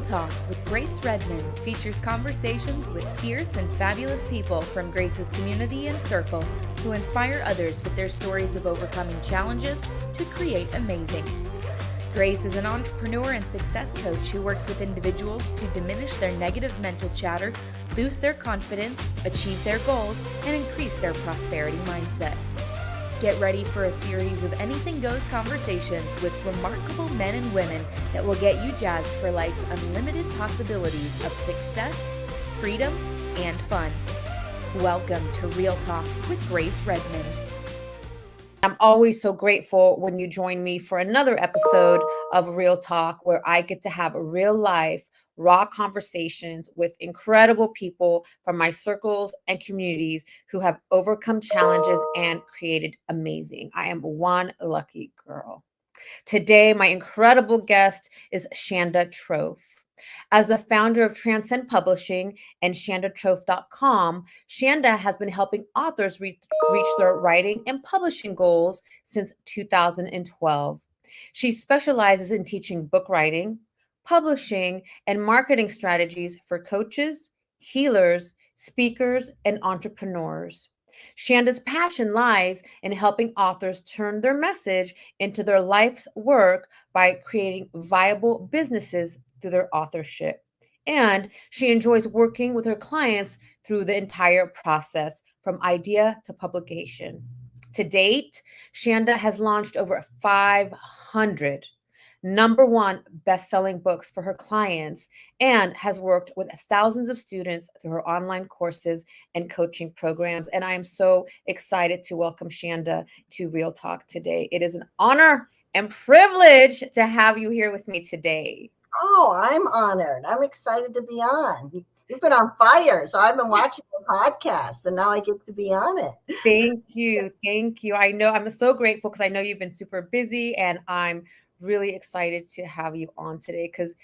Real Talk with Grace Redman features conversations with fierce and fabulous people from Grace's community and circle who inspire others with their stories of overcoming challenges to create amazing. Grace is an entrepreneur and success coach who works with individuals to diminish their negative mental chatter, boost their confidence, achieve their goals, and increase their prosperity mindset. Get ready for a series of anything goes conversations with remarkable men and women that will get you jazzed for life's unlimited possibilities of success, freedom, and fun. Welcome to Real Talk with Grace Redman. I'm always so grateful when you join me for another episode of Real Talk, where I get to have a real life, raw conversations with incredible people from my circles and communities who have overcome challenges and created amazing. I am one lucky girl. Today, my incredible guest is Shanda Trofe. As the founder of Transcendent Publishing and ShandaTrofe.com, Shanda has been helping authors reach their writing and publishing goals since 2012. She specializes in teaching book writing, publishing, and marketing strategies for coaches, healers, speakers, and entrepreneurs. Shanda's passion lies in helping authors turn their message into their life's work by creating viable businesses through their authorship. And she enjoys working with her clients through the entire process, from idea to publication. To date, Shanda has launched over 500 number one best-selling books for her clients and has worked with thousands of students through her online courses and coaching programs. And I am so excited to welcome Shanda to Real Talk today. It is an honor and privilege to have you here with me today. Oh, I'm honored. I'm excited to be on. You've been on fire. So I've been watching the podcast and now I get to be on it. Thank you. Thank you. I know I'm so grateful because I know you've been super busy, and I'm really excited to have you on today because,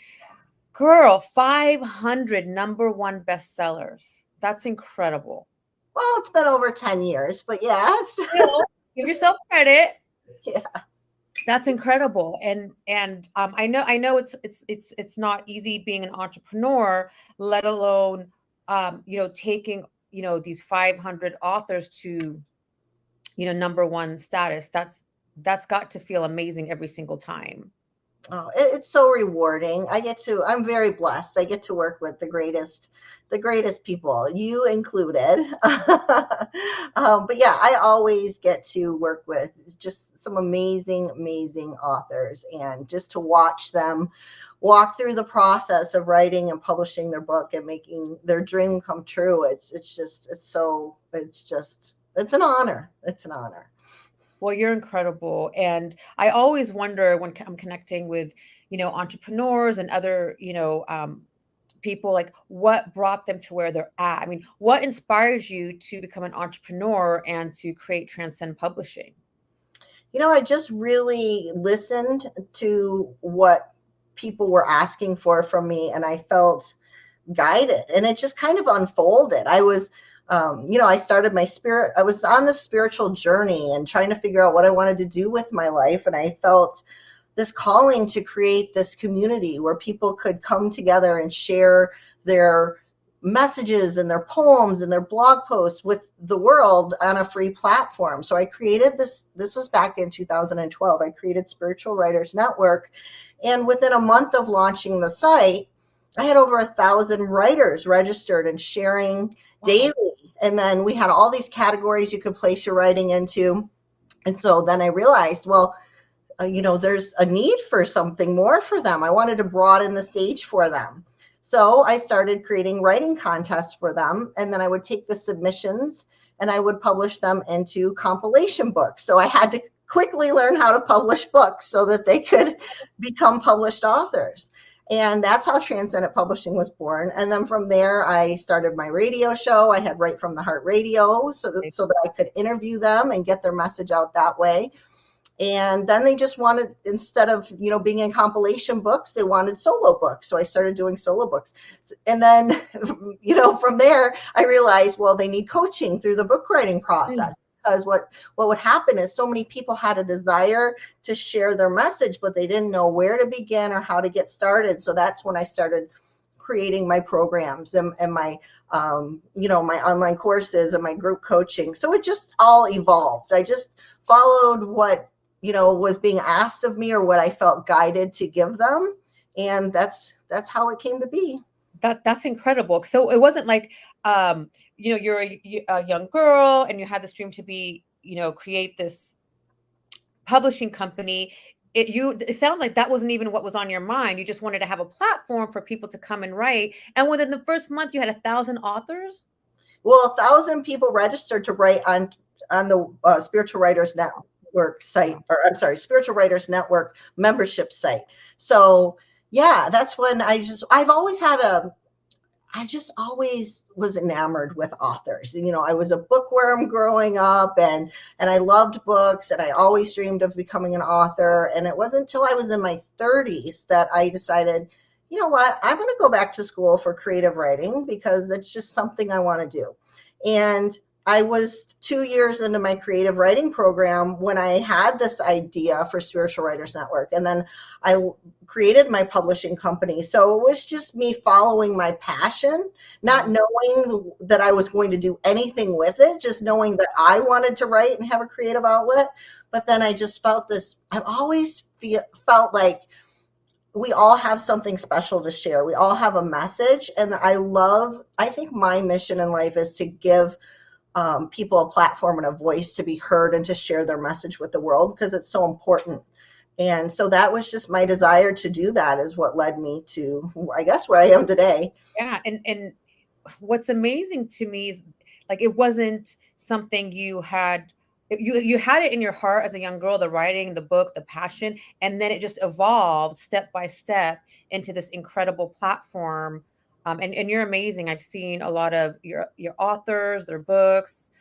girl, 500 number one bestsellers. That's incredible. Well, it's been over 10 years, but yes. Give yourself credit. Yeah. That's incredible. And I know it's not easy being an entrepreneur, let alone taking these 500 authors to number one status. That's got to feel amazing every single time. Oh, it's so rewarding. I'm very blessed. I get to work with the greatest people, you included. But yeah, I always get to work with just some amazing authors, and just to watch them walk through the process of writing and publishing their book and making their dream come true. It's an honor. It's an honor. Well, you're incredible. And I always wonder when I'm connecting with, entrepreneurs and other, people, like what brought them to where they're at? I mean, what inspires you to become an entrepreneur and to create Transcend Publishing? I just really listened to what people were asking for from me, and I felt guided, and it just kind of unfolded. I was I was on this spiritual journey and trying to figure out what I wanted to do with my life. And I felt this calling to create this community where people could come together and share their messages and their poems and their blog posts with the world on a free platform. So I created this was back in 2012. I created Spiritual Writers Network. And within a month of launching the site, I had over 1,000 writers registered and sharing daily. And then we had all these categories you could place your writing into. And so then I realized, there's a need for something more for them. I wanted to broaden the stage for them. So I started creating writing contests for them. And then I would take the submissions and I would publish them into compilation books. So I had to quickly learn how to publish books so that they could become published authors. And that's how Transcendent Publishing was born. And then from there, I started my radio show. I had Right from the Heart Radio so that I could interview them and get their message out that way. And then they just wanted, instead of, being in compilation books, they wanted solo books. So I started doing solo books. And then, from there, I realized, they need coaching through the book writing process. because what would happen is so many people had a desire to share their message, but they didn't know where to begin or how to get started. So that's when I started creating my programs and my my online courses and my group coaching. So it just all evolved. I just followed what was being asked of me or what I felt guided to give them, and that's how it came to be. That's incredible. So it wasn't like, you're a young girl and you had this dream to be, create this publishing company. It sounds like that wasn't even what was on your mind. You just wanted to have a platform for people to come and write. And within the first month, you had 1,000 authors. Well, 1,000 people registered to write on the Spiritual Writers Network site, or I'm sorry, Spiritual Writers Network membership site. So yeah, that's when I just always was enamored with authors. I was a bookworm growing up, and I loved books, and I always dreamed of becoming an author. And it wasn't until I was in my 30s that I decided, you know what, I'm going to go back to school for creative writing because that's just something I want to do. And I was 2 years into my creative writing program when I had this idea for Spiritual Writers Network. And then I created my publishing company. So it was just me following my passion, not knowing that I was going to do anything with it, just knowing that I wanted to write and have a creative outlet. But then I just felt I've always felt like we all have something special to share. We all have a message. And I think my mission in life is to give people a platform and a voice to be heard and to share their message with the world because it's so important. And so that was just my desire to do that is what led me to, I guess, where I am today. Yeah. And what's amazing to me is, like, it wasn't something you had it in your heart as a young girl, the writing, the book, the passion, and then it just evolved step by step into this incredible platform. And you're amazing. I've seen a lot of your authors, their books.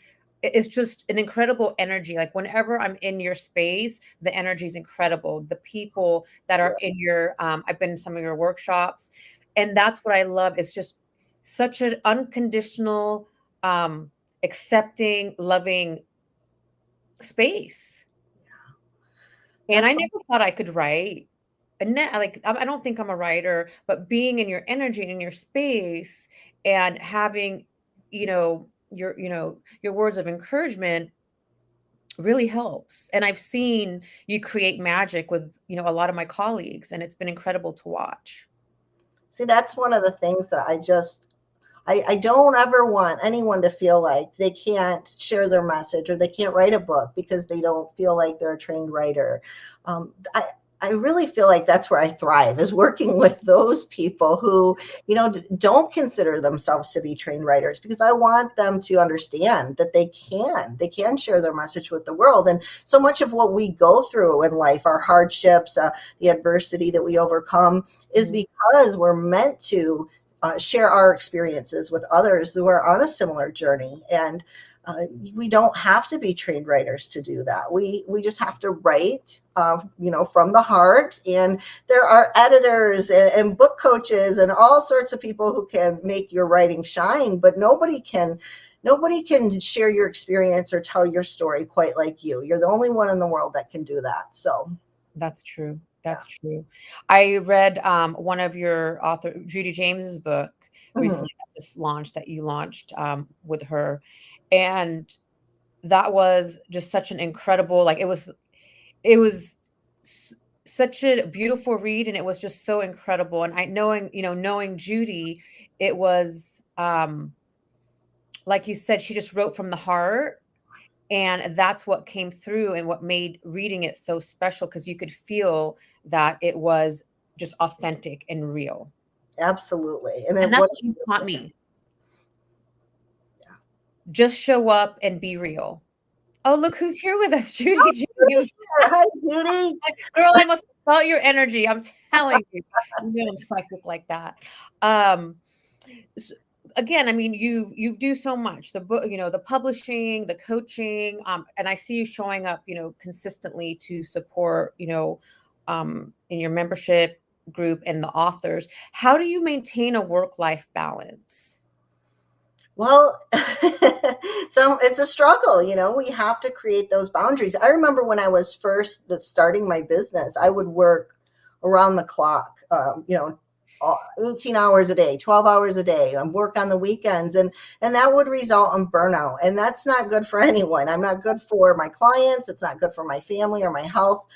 It's just an incredible energy. Like, whenever I'm in your space, the energy is incredible. The people that are in I've been in some of your workshops, and that's what I love. It's just such an unconditional, accepting, loving space. And That's I never thought I could write. Like, I don't think I'm a writer, but being in your energy and in your space and having, your words of encouragement really helps. And I've seen you create magic with, a lot of my colleagues, and it's been incredible to watch. See, that's one of the things that I don't ever want anyone to feel like they can't share their message or they can't write a book because they don't feel like they're a trained writer. Um, I, I really feel like that's where I thrive is working with those people who, don't consider themselves to be trained writers because I want them to understand that they can share their message with the world. And so much of what we go through in life, our hardships, the adversity that we overcome is because we're meant to share our experiences with others who are on a similar journey. And we don't have to be trained writers to do that. We just have to write, from the heart. And there are editors and book coaches and all sorts of people who can make your writing shine. But nobody can share your experience or tell your story quite like you. You're the only one in the world that can do that. So That's true. That's true. I read one of your author, Judy James's book mhm. recently that just launched, that you launched with her. And that was just such an incredible, like, it was such a beautiful read, and it was just so incredible. And knowing Judy, it was, like you said, she just wrote from the heart. And that's what came through and what made reading it so special, because you could feel that it was just authentic and real. Absolutely. And And it that's was what you taught me. Just show up and be real. Oh, look who's here with us, Judy James. hi, Judy. Girl, I must have felt your energy. I'm telling you. You know I'm psychic like that. Um, s Again, I mean, you do so much. The book, the publishing, the coaching, and I see you showing up, consistently to support, in your membership group and the authors. How do you maintain a work-life balance? Well, so it's a struggle, we have to create those boundaries. I remember when I was first starting my business, I would work around the clock, 18 hours a day, 12 hours a day, and work on the weekends. And that would result in burnout. And that's not good for anyone. I'm not good for my clients. It's not good for my family or my health.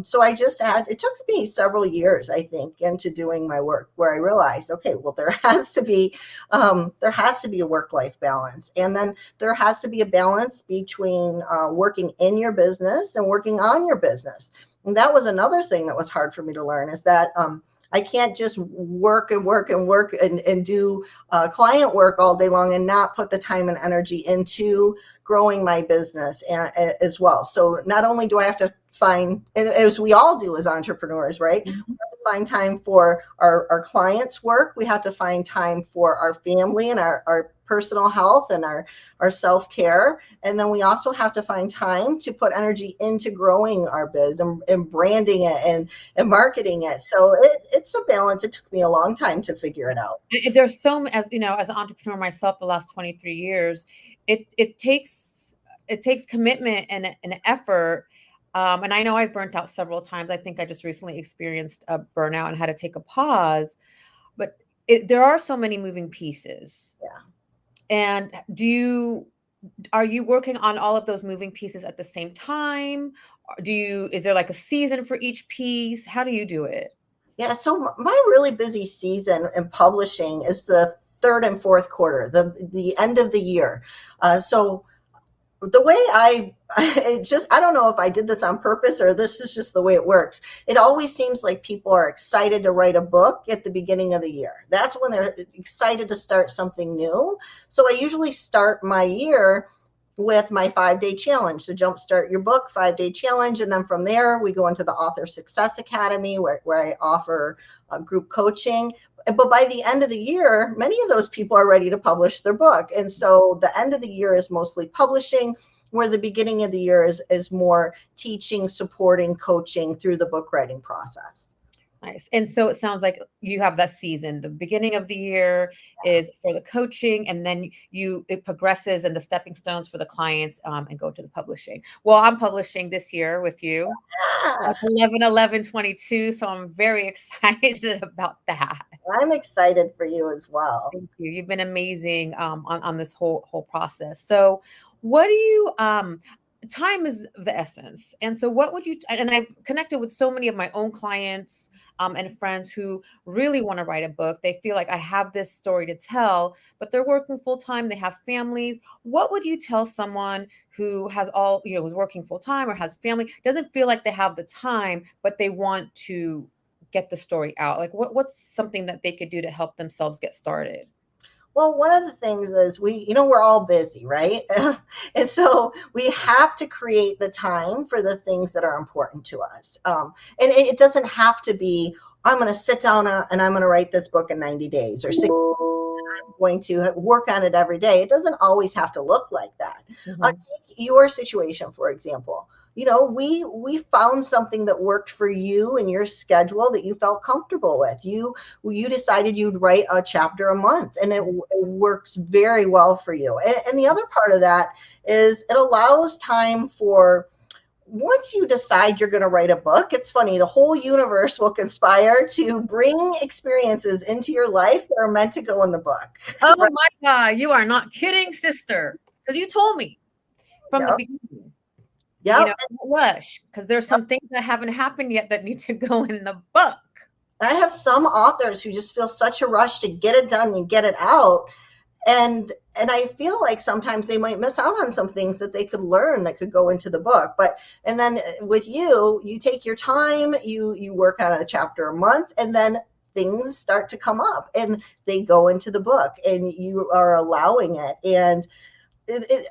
So it took me several years, I think, into doing my work where I realized, okay, well, there has to be a work-life balance. And then there has to be a balance between working in your business and working on your business. And that was another thing that was hard for me to learn, is that I can't just work and work and work and do client work all day long and not put the time and energy into growing my business as well. So not only do I have to find, and as we all do as entrepreneurs, right? Mhm. We have to find time for our clients' work. We have to find time for our family and our personal health and our self-care. And then we also have to find time to put energy into growing our biz and branding it and marketing it. So it's a balance. It took me a long time to figure it out. There's as you know, as an entrepreneur myself, the last 23 years, it takes commitment and an effort. And I know I've burnt out several times. I think I just recently experienced a burnout and had to take a pause. But there are so many moving pieces. Yeah. And are you working on all of those moving pieces at the same time? Is there like a season for each piece? How do you do it? Yeah, so my really busy season in publishing is the third and fourth quarter, the end of the year. So the way I don't know if I did this on purpose or this is just the way it works. It always seems like people are excited to write a book at the beginning of the year. That's when they're excited to start something new. So I usually start my year with my 5-day challenge. So jumpstart your book, 5-day challenge. And then from there, we go into the Author Success Academy where I offer group coaching. But by the end of the year, many of those people are ready to publish their book. And so the end of the year is mostly publishing, where the beginning of the year is more teaching, supporting, coaching through the book writing process. Nice. And so it sounds like you have that season. The beginning of the year is for the coaching, and then it progresses and the stepping stones for the clients, and go to the publishing. Well, I'm publishing this year with you, Yeah, 11/11/22, so I'm very excited about that. I'm excited for you as well. Thank you. You've been amazing, on this whole process. So, what do you time is the essence. And so what would you and I've connected with so many of my own clients, and friends who really want to write a book. They feel like I have this story to tell, but they're working full time, they have families. What would you tell someone who has who's working full time or has family, doesn't feel like they have the time, but they want to get the story out? Like what's something that they could do to help themselves get started? Well, one of the things is we're all busy, right? And so we have to create the time for the things that are important to us. And it doesn't have to be, I'm going to sit down and I'm going to write this book in 90 days or 60 days, and I'm going to work on it every day. It doesn't always have to look like that. Mhm. Take your situation, for example. We found something that worked for you and your schedule that you felt comfortable with. You decided you'd write a chapter a month, and it works very well for you. And the other part of that is it allows time for, once you decide you're going to write a book, it's funny, the whole universe will conspire to bring experiences into your life that are meant to go in the book. Oh Right? my God, you are not kidding, sister. Because you told me from the Yep. beginning. Yep. Don't rush, because there's some things that haven't happened yet that need to go in the book. I have some authors who just feel such a rush to get it done and get it out. And I feel like sometimes they might miss out on some things that they could learn that could go into the book. And then with you take your time, you work on a chapter a month, and then things start to come up and they go into the book and you are allowing it. And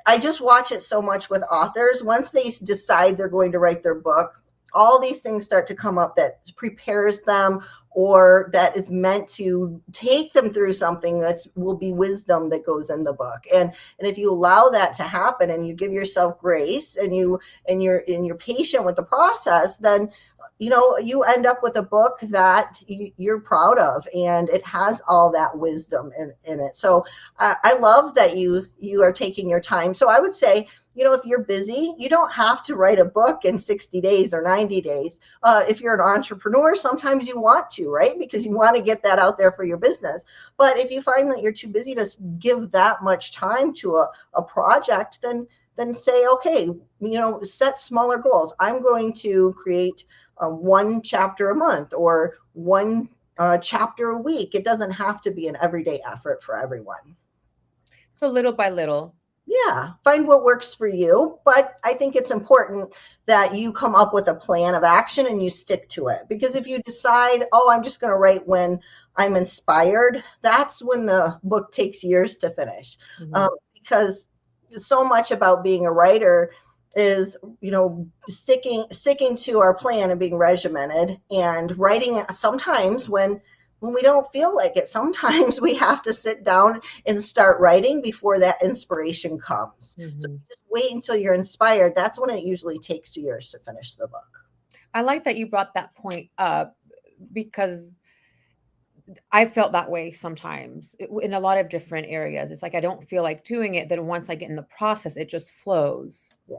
I just watch it so much with authors. Once they decide they're going to write their book, all these things start to come up that prepares them or that is meant to take them through something that will be wisdom that goes in the book. And if you allow that to happen and you give yourself grace and you're patient with the process, then you end up with a book that you're proud of, and it has all that wisdom in it. So I love that you are taking your time. So I would say, if you're busy, you don't have to write a book in 60 days or 90 days. If you're an entrepreneur, sometimes you want to, right? Because you want to get that out there for your business. But if you find that you're too busy to give that much time to a project, then say, okay, set smaller goals. I'm going to create one chapter a month, or one chapter a week. It doesn't have to be an everyday effort for everyone. So little by little. Yeah, find what works for you. But I think it's important that you come up with a plan of action and you stick to it. Because if you decide, oh, I'm just going to write when I'm inspired, that's when the book takes years to finish. Because so much about being a writer is, sticking to our plan and being regimented, and writing sometimes when we don't feel like it. Sometimes we have to sit down and start writing before that inspiration comes. So just wait until you're inspired. That's when it usually takes years to finish the book. I like that you brought that point up, because I felt that way sometimes in a lot of different areas. It's like I don't feel like doing it. Then once I get in the process, it just flows. Yeah.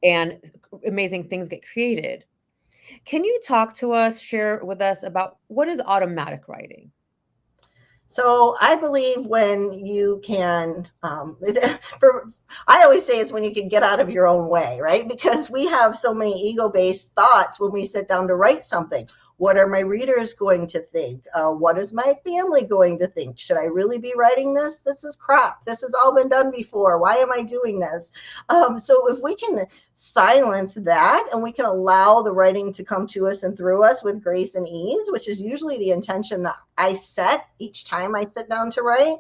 And amazing things get created. Can you talk to us, share with us about what is automatic writing? So I believe when you can, I always say it's when you can get out of your own way, right? Because we have so many ego-based thoughts when we sit down to write something. What are my readers going to think? What is my family going to think? Should I really be writing this? This is crap. This has all been done before. Why am I doing this? So if we can silence that, and we can allow the writing to come to us and through us with grace and ease, which is usually the intention that I set each time I sit down to write,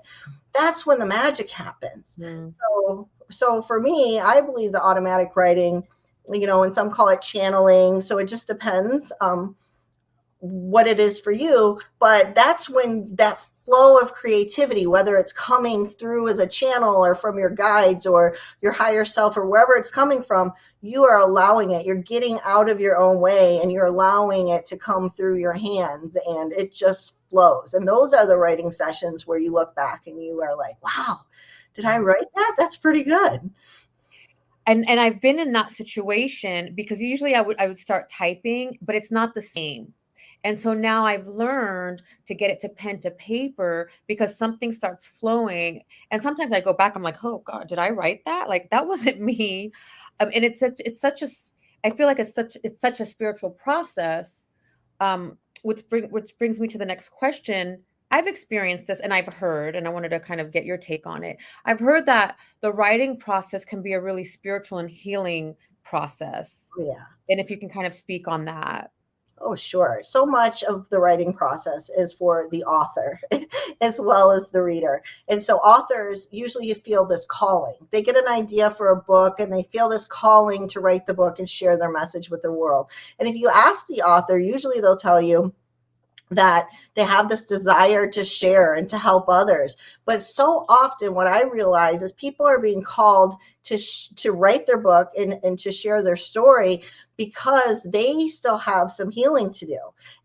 that's when the magic happens. So for me, I believe the automatic writing, and some call it channeling. So it just depends what it is for you, but that's when that flow of creativity, whether it's coming through as a channel or from your guides or your higher self or wherever it's coming from, you are allowing it. You're getting out of your own way and you're allowing it to come through your hands, and it just flows. And those are the writing sessions where you look back and you are like, wow, did I write that? That's pretty good. And I've been in that situation, because usually I would start typing, but it's not the same. And so now I've learned to get it to pen to paper, because something starts flowing. And sometimes I go back, I'm like, oh God, did I write that? Like, that wasn't me. And I feel like it's such a spiritual process. Which brings me to the next question. I've experienced this, and I've heard, and I wanted to kind of get your take on it. I've heard that the writing process can be a really spiritual and healing process. Yeah. And if you can kind of speak on that. Oh, sure. So much of the writing process is for the author as well as the reader. And so authors usually feel this calling. They get an idea for a book and they feel this calling to write the book and share their message with the world. And if you ask the author, usually they'll tell you that they have this desire to share and to help others. But so often what I realize is people are being called to write their book and to share their story because they still have some healing to do.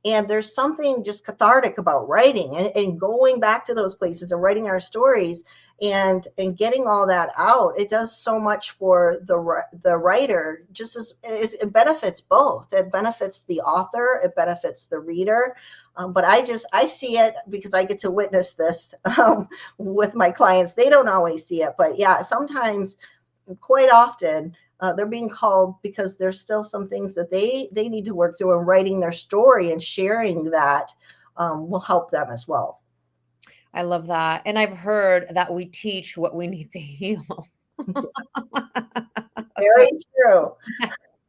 And there's something just cathartic about writing and going back to those places and writing our stories and getting all that out. It does so much for the writer, just as it benefits both. It benefits the author, it benefits the reader. But I see it because I get to witness this with my clients. They don't always see it, but yeah, sometimes, quite often, they're being called because there's still some things that they need to work through, and writing their story and sharing that will help them as well. I love that. And I've heard that we teach what we need to heal. Very true.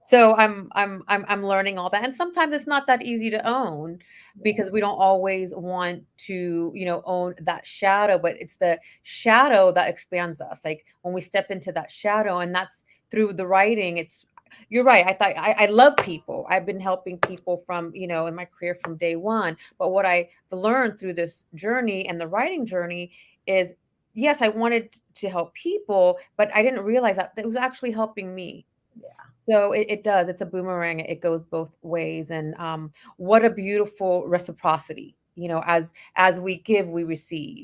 So I'm learning all that. And sometimes it's not that easy to own, because we don't always want to, own that shadow, but it's the shadow that expands us. Like when we step into that shadow, and that's through the writing. You're right. I love people. I've been helping people from, in my career from day one. But what I've learned through this journey and the writing journey is, yes, I wanted to help people, but I didn't realize that it was actually helping me. So it does. It's a boomerang. It goes both ways. And what a beautiful reciprocity. As we give, we receive.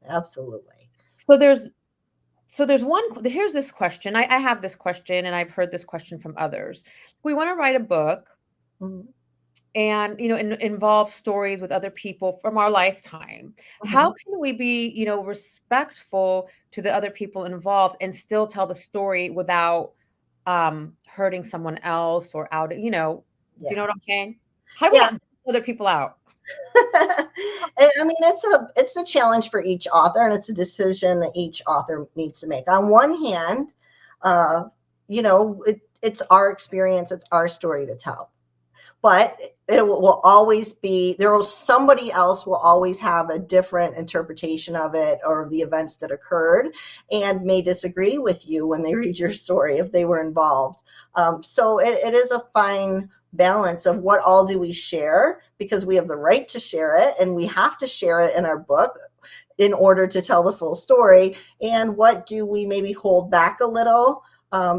Absolutely. So here's this question. I have this question, and I've heard this question from others. We want to write a book, Mhm. and involve stories with other people from our lifetime. How Mhm. can we be respectful to the other people involved and still tell the story without hurting someone else or out, do you know Yeah. what I'm saying? How do we Yeah. not other people out? I mean, it's a challenge for each author, and it's a decision that each author needs to make. On one hand, uh, it's our experience, it's our story to tell. But it will always be somebody else will always have a different interpretation of it or the events that occurred, and may disagree with you when they read your story if they were involved. So it is a fine balance of what all do we share, because we have the right to share it and we have to share it in our book in order to tell the full story, and what do we maybe hold back a little,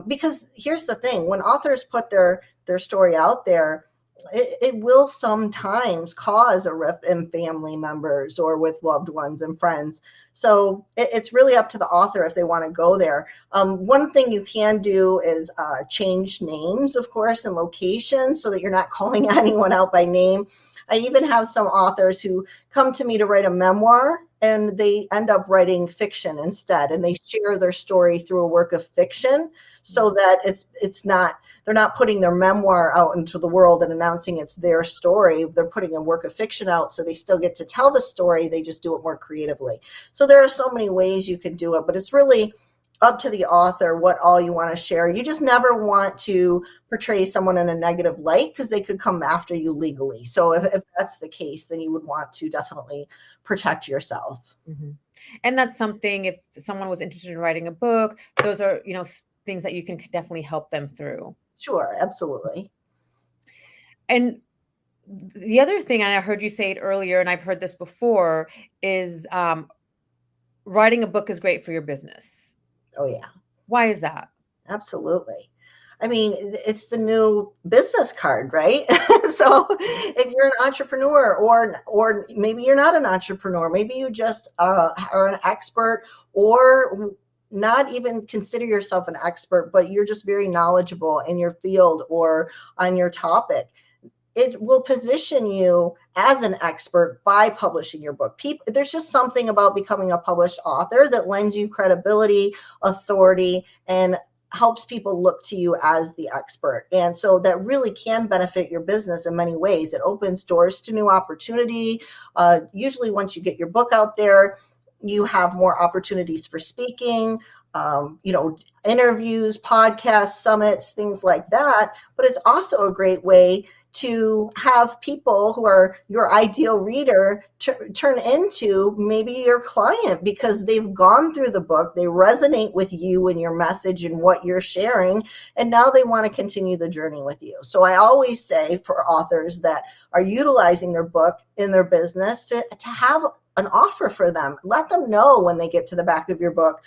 because here's the thing: when authors put their story out there, it will sometimes cause a rift in family members or with loved ones and friends. So it's really up to the author if they want to go there. One thing you can do is change names, of course, and locations, so that you're not calling anyone out by name. I even have some authors who come to me to write a memoir, and they end up writing fiction instead, and they share their story through a work of fiction, so that it's not, they're not putting their memoir out into the world and announcing it's their story. They're putting a work of fiction out, so they still get to tell the story, they just do it more creatively. So there are so many ways you can do it, but it's really up to the author what all you want to share. You just never want to portray someone in a negative light, because they could come after you legally. So if that's the case, then you would want to definitely protect yourself. Mhm. And that's something, if someone was interested in writing a book, those are, things that you can definitely help them through. Sure, absolutely. And the other thing, and I heard you say it earlier, and I've heard this before, is writing a book is great for your business. Oh yeah, Why is that? absolutely. I mean, it's the new business card, right? So if you're an entrepreneur, or maybe you're not an entrepreneur, maybe you just are an expert, or not even consider yourself an expert, but you're just very knowledgeable in your field or on your topic, it will position you as an expert by publishing your book. There's just something about becoming a published author that lends you credibility, authority, and helps people look to you as the expert. And so that really can benefit your business in many ways. It opens doors to new opportunity. Usually once you get your book out there, you have more opportunities for speaking, interviews, podcasts, summits, things like that. But it's also a great way to have people who are your ideal reader turn into maybe your client, because they've gone through the book, they resonate with you and your message and what you're sharing, and now they want to continue the journey with you. So I always say for authors that are utilizing their book in their business to have an offer for them. Let them know when they get to the back of your book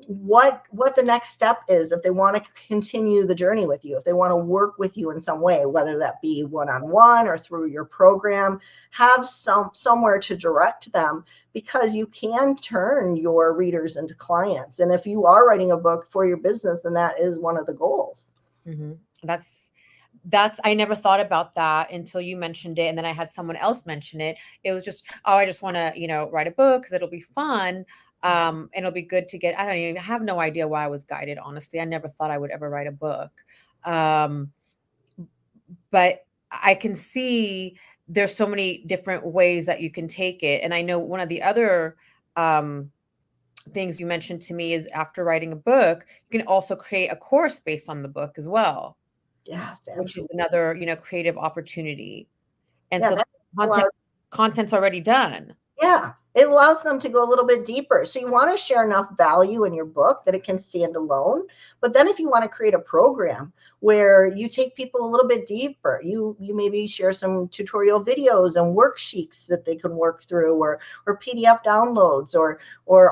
what the next step is, if they want to continue the journey with you, if they want to work with you in some way, whether that be one-on-one or through your program. Have somewhere to direct them, because you can turn your readers into clients. And if you are writing a book for your business, then that is one of the goals. Mm-hmm. That's I never thought about that until you mentioned it, and then I had someone else mention it. It was just, oh, I just want to, write a book because it'll be fun, and it'll be good to get. I don't even have no idea why I was guided. Honestly, I never thought I would ever write a book, but I can see there's so many different ways that you can take it, and I know one of the other things you mentioned to me is after writing a book, you can also create a course based on the book as well, Yes, which is absolutely. another, creative opportunity. And Yeah, so the that allows content's already done. Yeah, it allows them to go a little bit deeper. So you want to share enough value in your book that it can stand alone. But then if you want to create a program where you take people a little bit deeper, you maybe share some tutorial videos and worksheets that they can work through, or PDF downloads, or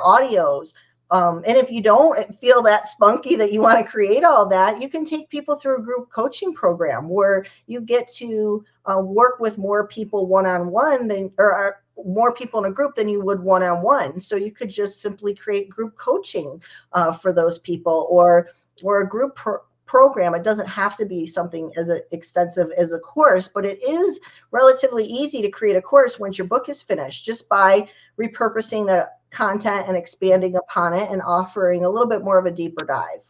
audios. And if you don't feel that spunky that you want to create all that, you can take people through a group coaching program where you get to work with more people one-on-one than, or more people in a group than you would one-on-one. So you could just simply create group coaching for those people, or a group program. It doesn't have to be something as extensive as a course, but it is relatively easy to create a course once your book is finished, just by repurposing the content and expanding upon it and offering a little bit more of a deeper dive.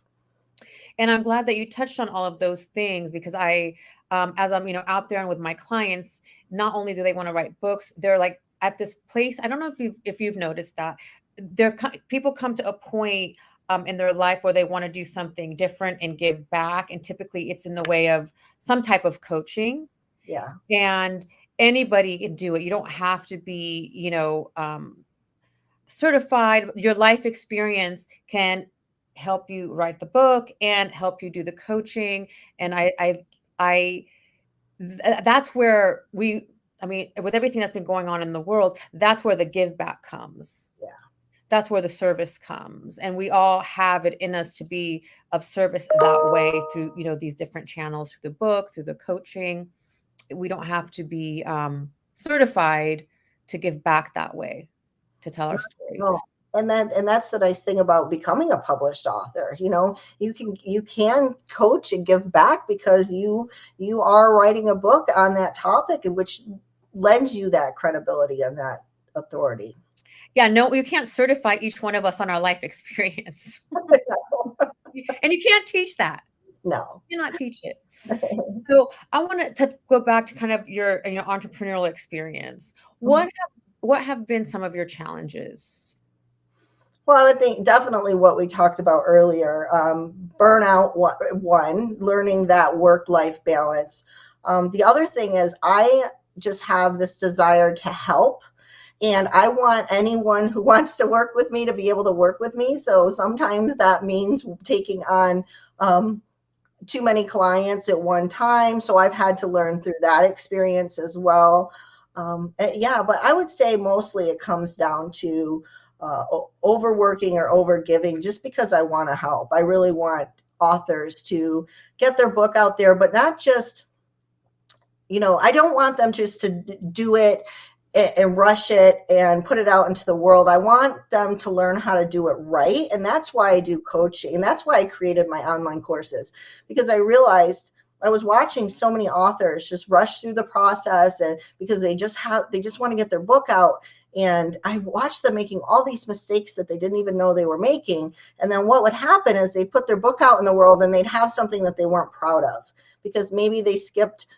And I'm glad that you touched on all of those things, because I, as I'm, out there and with my clients, not only do they want to write books, they're like at this place. I don't know if you've noticed that people come to a point in their life where they want to do something different and give back. And typically it's in the way of some type of coaching. Yeah. And anybody can do it. You don't have to be, certified. Your life experience can help you write the book and help you do the coaching. And that's where with everything that's been going on in the world, that's where the give back comes. Yeah. That's where the service comes. And we all have it in us to be of service that way through, these different channels, through the book, through the coaching. We don't have to be certified to give back that way, to tell our story. No. And that's the nice thing about becoming a published author. You can coach and give back because you are writing a book on that topic, which lends you that credibility and that authority. Yeah, no, you can't certify each one of us on our life experience. And you can't teach that. No. You cannot teach it. So I want to go back to kind of your entrepreneurial experience. What have been some of your challenges? Well, I would think definitely what we talked about earlier, burnout, one, learning that work-life balance. The other thing is I just have this desire to help, and I want anyone who wants to work with me to be able to work with me. So sometimes that means taking on too many clients at one time. So I've had to learn through that experience as well. But I would say mostly it comes down to overworking or overgiving, just because I want to help. I really want authors to get their book out there, but not just, I don't want them just to do it and rush it and put it out into the world. I want them to learn how to do it right. And that's why I do coaching. And that's why I created my online courses, because I realized I was watching so many authors just rush through the process, and because they just want to get their book out. And I watched them making all these mistakes that they didn't even know they were making. And then what would happen is they put their book out in the world and they'd have something that they weren't proud of, because maybe they skipped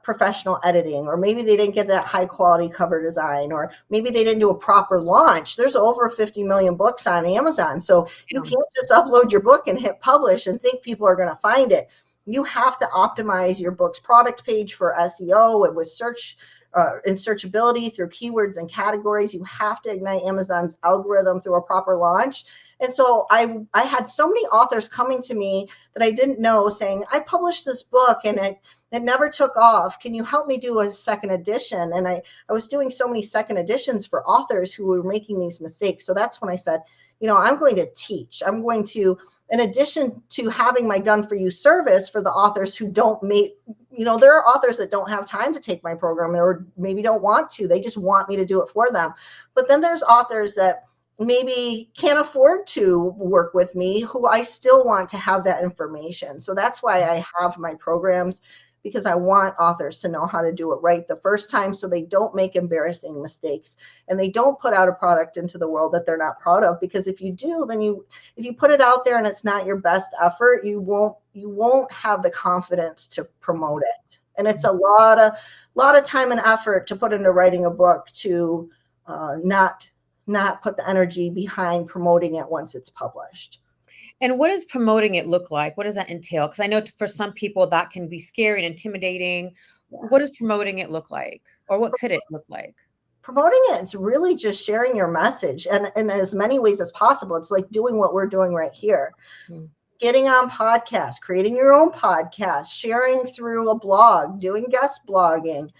professional editing, or maybe they didn't get that high quality cover design, or maybe they didn't do a proper launch. There's over 50 million books on Amazon. So you can't just upload your book and hit publish and think people are going to find it. You have to optimize your book's product page for SEO and with search and searchability through keywords and categories. You have to ignite Amazon's algorithm through a proper launch. And so I had so many authors coming to me that I didn't know saying, I published this book and it never took off. Can you help me do a second edition? And I was doing so many second editions for authors who were making these mistakes. So that's when I said, I'm going to teach. I'm going to, in addition to having my done for you service for the authors who don't make, there are authors that don't have time to take my program, or maybe don't want to. They just want me to do it for them. But then there's authors that maybe can't afford to work with me, who I still want to have that information. So that's why I have my programs, because I want authors to know how to do it right the first time, so they don't make embarrassing mistakes and they don't put out a product into the world that they're not proud of. Because if you do, then if you put it out there and it's not your best effort, you won't have the confidence to promote it. And it's a lot of time and effort to put into writing a book, to not put the energy behind promoting it once it's published. And what does promoting it look like? What does that entail? Because I know for some people that can be scary and intimidating. Yeah. What does promoting it look like? Or what could it look like? Promoting it, it's really just sharing your message, and in as many ways as possible. It's like doing what we're doing right here. Getting on podcasts, creating your own podcast, sharing through a blog, doing guest blogging,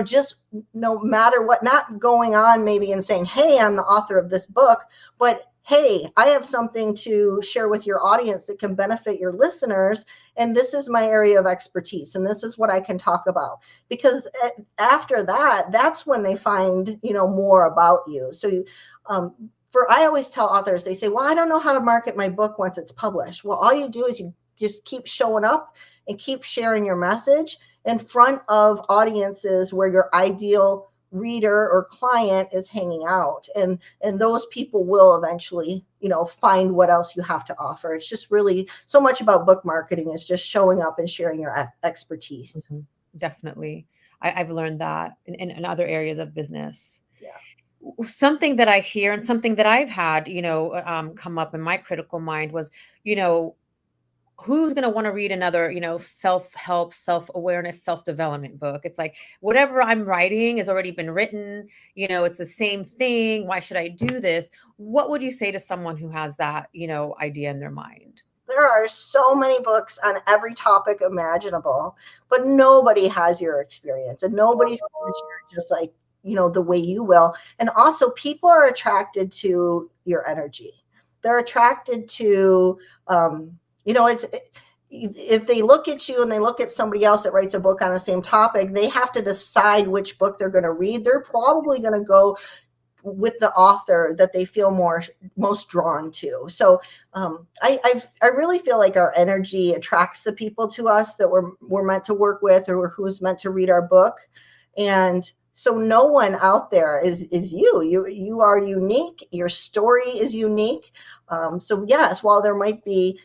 just no matter what, not going on maybe and saying, hey, I'm the author of this book, but hey, I have something to share with your audience that can benefit your listeners. And this is my area of expertise. And this is what I can talk about. Because after that, that's when they find, more about you. So I always tell authors, they say, well, I don't know how to market my book once it's published. Well, all you do is you just keep showing up and keep sharing your message in front of audiences where your ideal reader or client is hanging out, and those people will eventually find what else you have to offer. It's just really so much about book marketing is just showing up and sharing your expertise. Mm-hmm. Definitely. I've learned that in other areas of business. Yeah. Something that I hear and something that I've had come up in my critical mind was, who's going to want to read another, self-help, self-awareness, self-development book? It's like, whatever I'm writing has already been written. It's the same thing. Why should I do this? What would you say to someone who has that, idea in their mind? There are so many books on every topic imaginable, but nobody has your experience, and nobody's going to share just like, the way you will. And also, people are attracted to your energy. They're attracted to, if they look at you and they look at somebody else that writes a book on the same topic, they have to decide which book they're going to read. They're probably going to go with the author that they feel most drawn to. So I really feel like our energy attracts the people to us that we're meant to work with, or who's meant to read our book. And so no one out there is you. You are unique. Your story is unique. So yes, while there might be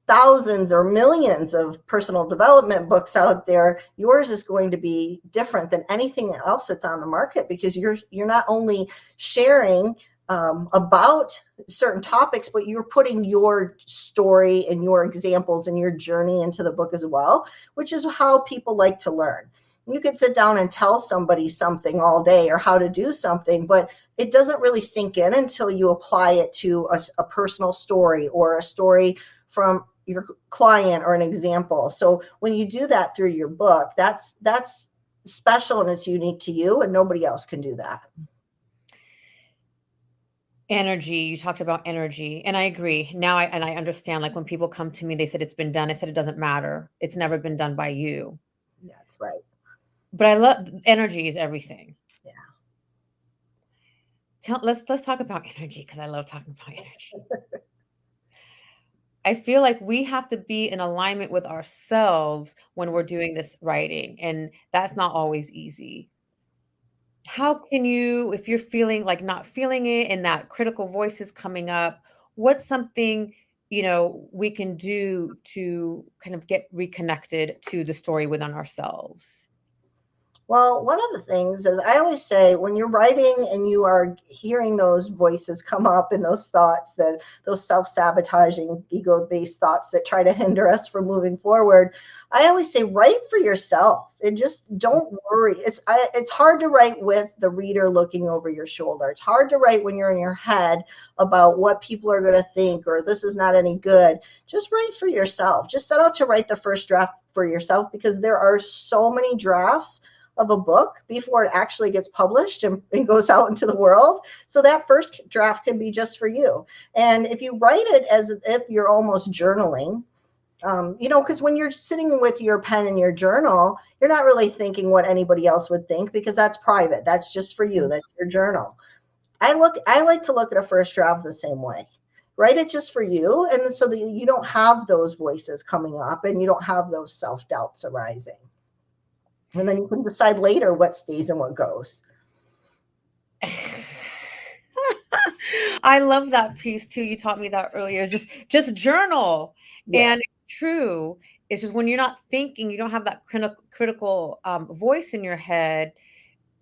thousands or millions of personal development books out there, yours is going to be different than anything else that's on the market, because you're not only sharing about certain topics, but you're putting your story and your examples and your journey into the book as well, which is how people like to learn. You could sit down and tell somebody something all day or how to do something, but it doesn't really sink in until you apply it to a personal story or a story from your client or an example. So when you do that through your book, that's special and it's unique to you, and nobody else can do that. Energy. You talked about energy, and I agree. Now I understand, like, when people come to me, they said it's been done. I said it doesn't matter. It's never been done by you. That's right. But I love energy is everything. Yeah. Let's talk about energy, because I love talking about energy. I feel like we have to be in alignment with ourselves when we're doing this writing, and that's not always easy. How can you, if you're feeling like not feeling it and that critical voice is coming up, what's something, we can do to kind of get reconnected to the story within ourselves? Well, one of the things is, I always say, when you're writing and you are hearing those voices come up and those thoughts, those self-sabotaging, ego-based thoughts that try to hinder us from moving forward, I always say, write for yourself and just don't worry. It's hard to write with the reader looking over your shoulder. It's hard to write when you're in your head about what people are going to think, or this is not any good. Just write for yourself. Just set out to write the first draft for yourself, because there are so many drafts of a book before it actually gets published and goes out into the world. So that first draft can be just for you. And if you write it as if you're almost journaling, because when you're sitting with your pen and your journal, you're not really thinking what anybody else would think, because that's private. That's just for you. That's your journal. I like to look at a first draft the same way. Write it just for you, and so that you don't have those voices coming up and you don't have those self-doubts arising. And then you can decide later what stays and what goes. I love that piece too. You taught me that earlier. Just journal. Yeah. And it's true. It's just when you're not thinking, you don't have that critical voice in your head,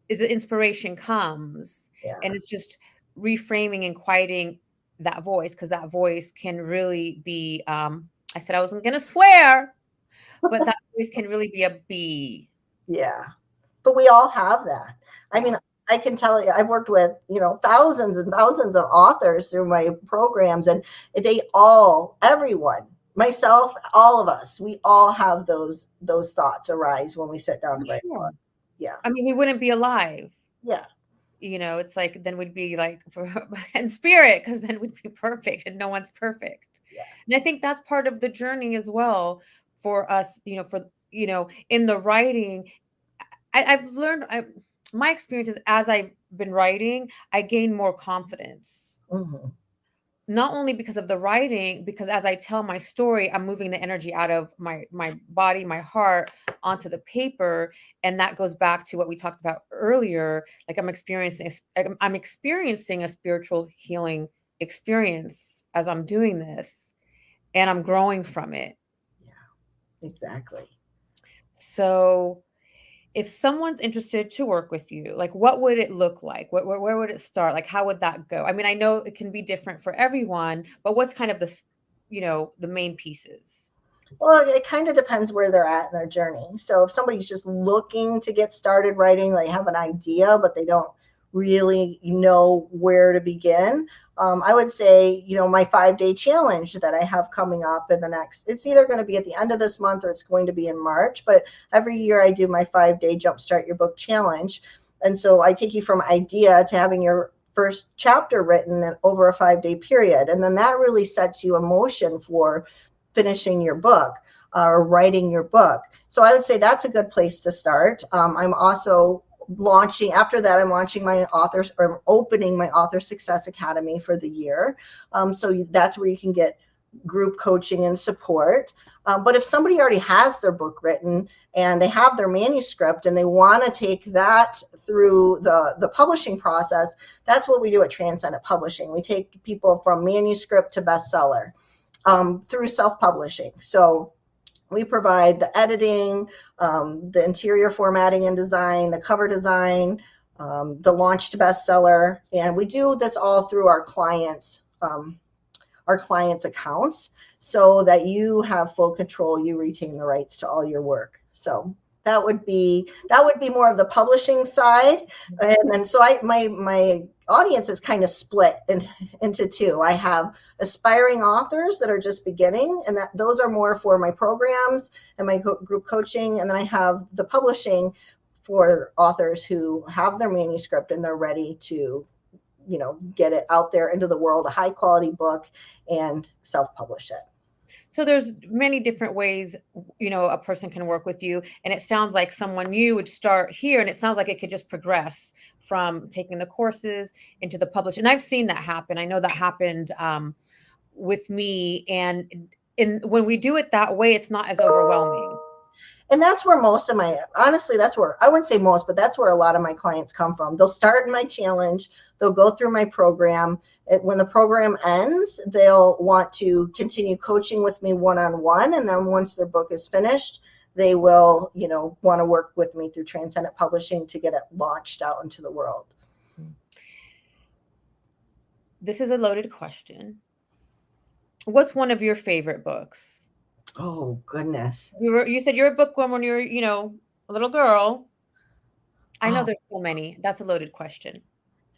is the inspiration comes. Yeah. And it's just reframing and quieting that voice, because that voice can really be, I said I wasn't going to swear, but that voice can really be a bee. Yeah. But we all have that. I mean, I can tell you, I've worked with, thousands and thousands of authors through my programs, and everyone, myself, all of us, we all have those thoughts arise when we sit down to write. Sure. Yeah. I mean, we wouldn't be alive. Yeah. it's like, then we'd be like in spirit, because then we'd be perfect, and no one's perfect. Yeah. And I think that's part of the journey as well for us, in the writing. I've learned, my experiences as I've been writing, I gain more confidence. Mhm. Not only because of the writing, because as I tell my story, I'm moving the energy out of my body, my heart, onto the paper, and that goes back to what we talked about earlier. Like I'm experiencing a spiritual healing experience as I'm doing this, and I'm growing from it. Yeah, exactly. So if someone's interested to work with you, like what would it look like? Where would it start? Like how would that go? I mean, I know it can be different for everyone, but what's kind of the main pieces? Well, it kind of depends where they're at in their journey. So if somebody's just looking to get started writing, they have an idea, but they don't really know where to begin. I would say, my 5-day challenge that I have coming up in the next, it's either going to be at the end of this month or it's going to be in March, but every year I do my 5-day Jumpstart Your Book challenge. And so I take you from idea to having your first chapter written in over a 5-day period. And then that really sets you in motion for finishing your book or writing your book. So I would say that's a good place to start. I'm also after that, I'm launching my authors or opening my Author Success Academy for the year. So that's where you can get group coaching and support. But if somebody already has their book written and they have their manuscript and they want to take that through the publishing process, that's what we do at Transcendent Publishing. We take people from manuscript to bestseller through self-publishing. So we provide the editing, the interior formatting and design, the cover design, the launch to bestseller, and we do this all through our clients' accounts, so that you have full control. You retain the rights to all your work. So that would be more of the publishing side, and then so my audience is kind of split into two. I have aspiring authors that are just beginning, and those are more for my programs and my group coaching, and then I have the publishing for authors who have their manuscript and they're ready to get it out there into the world, a high quality book, and self-publish it. So there's many different ways, a person can work with you. And it sounds like someone new would start here, and it sounds like it could just progress from taking the courses into the publish. And I've seen that happen. I know that happened with me. And when we do it that way, it's not as overwhelming. And that's where honestly, that's where, I wouldn't say most, but that's where a lot of my clients come from. They'll start in my challenge, they'll go through my program. When the program ends, they'll want to continue coaching with me one-on-one. And then once their book is finished, they will, want to work with me through Transcendent Publishing to get it launched out into the world. This is a loaded question. What's one of your favorite books? Oh, goodness. You said you're a bookworm when you're, a little girl. I know there's so many. That's a loaded question.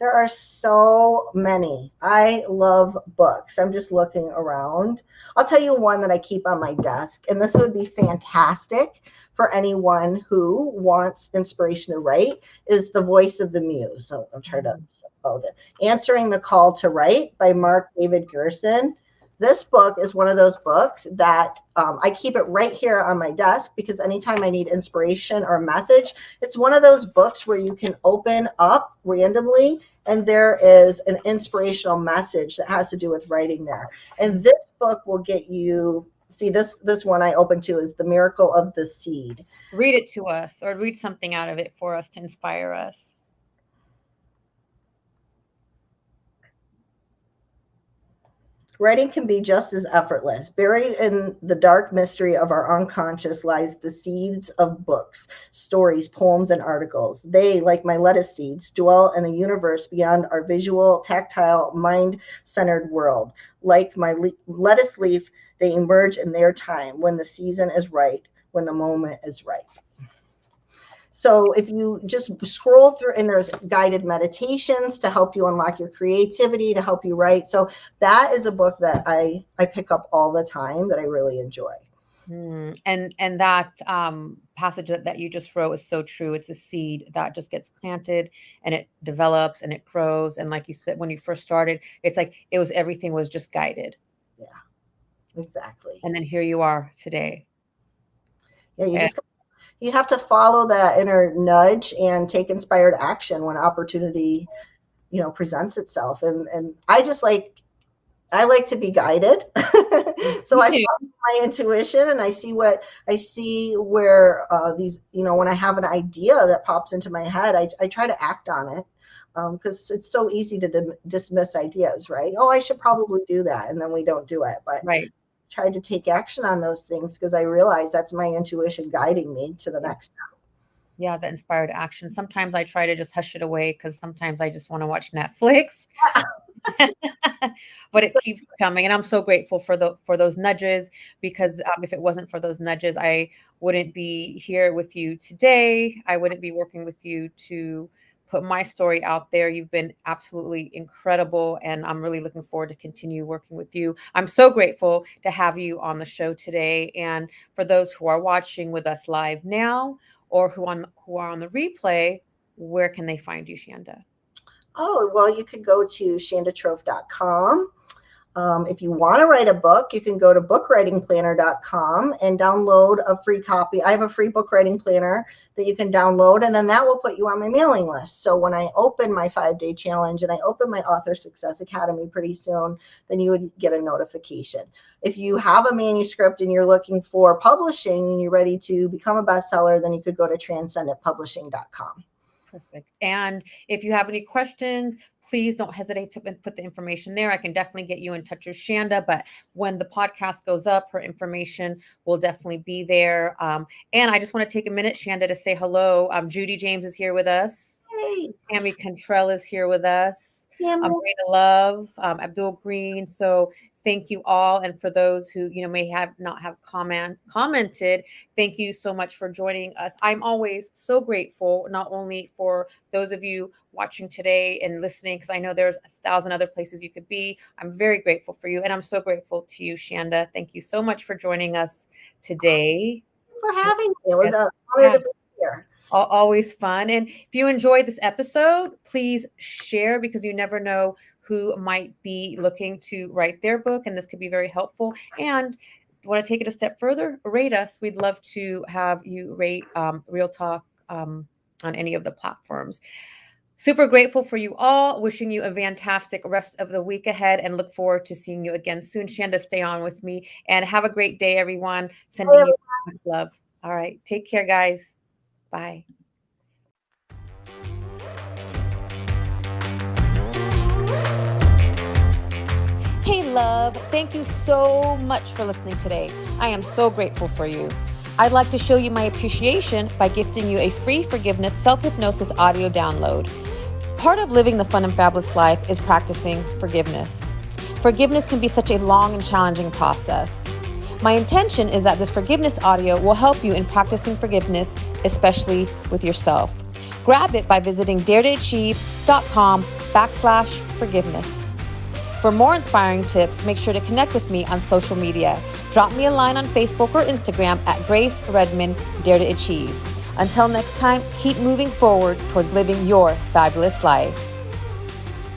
There are so many. I love books. I'm just looking around. I'll tell you one that I keep on my desk, and this would be fantastic for anyone who wants inspiration to write, is The Voice of the Muse. So I'll try to Answering the Call to Write by Mark David Gerson. This book is one of those books that I keep it right here on my desk, because anytime I need inspiration or a message, it's one of those books where you can open up randomly and there is an inspirational message that has to do with writing there. And this book will get you, see, this one I opened to is The Miracle of the Seed. Read it to us, or read something out of it for us to inspire us. Writing can be just as effortless. Buried in the dark mystery of our unconscious lies the seeds of books, stories, poems, and articles. They, like my lettuce seeds, dwell in a universe beyond our visual, tactile, mind-centered world. Like my lettuce leaf, they emerge in their time, when the season is right, when the moment is right. So if you just scroll through, and there's guided meditations to help you unlock your creativity, to help you write. So that is a book that I pick up all the time that I really enjoy. And that passage that you just wrote is so true. It's a seed that just gets planted and it develops and it grows. And like you said, when you first started, it's like everything was just guided. Yeah, exactly. And then here you are today. Yeah, And you have to follow that inner nudge and take inspired action when opportunity, presents itself. And I like to be guided. So I follow my intuition and I see where these, when I have an idea that pops into my head, I try to act on it. Because it's so easy to dismiss ideas, right? Oh, I should probably do that. And then we don't do it. But right. Try to take action on those things because I realize that's my intuition guiding me to the next step. Yeah, the inspired action. Sometimes I try to just hush it away because sometimes I just want to watch Netflix. But it keeps coming, and I'm so grateful for those nudges, because if it wasn't for those nudges, I wouldn't be here with you today. I wouldn't be working with you to put my story out there. You've been absolutely incredible, and I'm really looking forward to continue working with you. I'm so grateful to have you on the show today. And for those who are watching with us live now, or who are on the replay, where can they find you, Shanda? Oh, well, you could go to shandatrofe.com. If you want to write a book, you can go to bookwritingplanner.com and download a free copy. I have a free book writing planner that you can download, and then that will put you on my mailing list. So when I open my 5-day challenge and I open my Author Success Academy pretty soon, then you would get a notification. If you have a manuscript and you're looking for publishing and you're ready to become a bestseller, then you could go to transcendentpublishing.com. Perfect. And if you have any questions, please don't hesitate to put the information there. I can definitely get you in touch with Shanda, but when the podcast goes up, her information will definitely be there. And I just want to take a minute, Shanda, to say hello. Judy James is here with us. Hey. Tammy Cantrell is here with us. Yeah, Rita Love, Abdul Green. So thank you all. And for those who, may not have commented, thank you so much for joining us. I'm always so grateful, not only for those of you watching today and listening, because I know there's 1,000 other places you could be. I'm very grateful for you. And I'm so grateful to you, Shanda. Thank you so much for joining us today. Thank you for having me. It was an honor to be here. Always fun. And if you enjoyed this episode, please share, because you never know who might be looking to write their book, and this could be very helpful. And want to take it a step further, rate us. We'd love to have you rate Real Talk on any of the platforms. Super grateful for you all. Wishing you a fantastic rest of the week ahead, and look forward to seeing you again soon. Shanda, stay on with me, and have a great day, everyone. Sending you much love. All right. Take care, guys. Bye. Hey, love. Thank you so much for listening today. I am so grateful for you. I'd like to show you my appreciation by gifting you a free forgiveness self-hypnosis audio download. Part of living the fun and fabulous life is practicing forgiveness. Forgiveness can be such a long and challenging process. My intention is that this forgiveness audio will help you in practicing forgiveness, especially with yourself. Grab it by visiting daretoachieve.com/forgiveness. For more inspiring tips, make sure to connect with me on social media. Drop me a line on Facebook or Instagram at Grace Redman Dare to Achieve. Until next time, keep moving forward towards living your fabulous life.